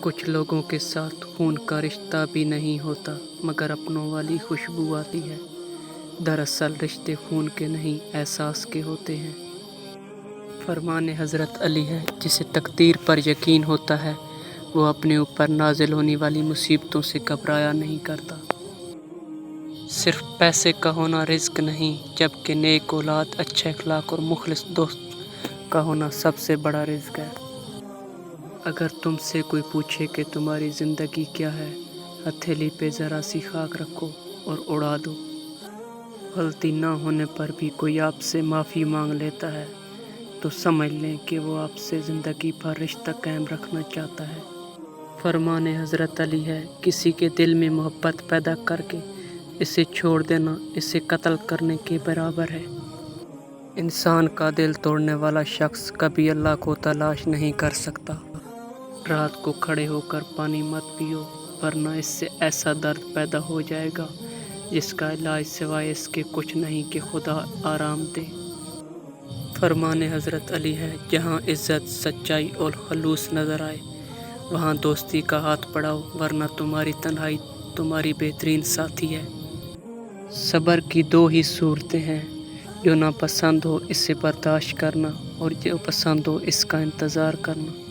کچھ لوگوں کے ساتھ خون کا رشتہ بھی نہیں ہوتا مگر اپنوں والی خوشبو آتی ہے۔ دراصل رشتے خون کے نہیں احساس کے ہوتے ہیں۔ فرمان حضرت علی ہے، جسے تقدیر پر یقین ہوتا ہے وہ اپنے اوپر نازل ہونے والی مصیبتوں سے گھبرایا نہیں کرتا۔ صرف پیسے کا ہونا رزق نہیں جبکہ نیک اولاد، اچھے اخلاق اور مخلص دوست کا ہونا سب سے بڑا رزق ہے۔ اگر تم سے کوئی پوچھے کہ تمہاری زندگی کیا ہے، ہتھیلی پہ ذرا سی خاک رکھو اور اڑا دو۔ غلطی نہ ہونے پر بھی کوئی آپ سے معافی مانگ لیتا ہے تو سمجھ لیں کہ وہ آپ سے زندگی بھر رشتہ قائم رکھنا چاہتا ہے۔ فرمان حضرت علی ہے، کسی کے دل میں محبت پیدا کر کے اسے چھوڑ دینا اسے قتل کرنے کے برابر ہے۔ انسان کا دل توڑنے والا شخص کبھی اللہ کو تلاش نہیں کر سکتا۔ رات کو کھڑے ہو کر پانی مت پیو ورنہ اس سے ایسا درد پیدا ہو جائے گا جس کا علاج سوائے اس کے کچھ نہیں کہ خدا آرام دے۔ فرمان حضرت علی ہے، جہاں عزت، سچائی اور خلوص نظر آئے وہاں دوستی کا ہاتھ بڑھاؤ ورنہ تمہاری تنہائی تمہاری بہترین ساتھی ہے۔ صبر کی دو ہی صورتیں ہیں، جو ناپسند ہو اسے برداشت کرنا اور جو پسند ہو اس کا انتظار کرنا۔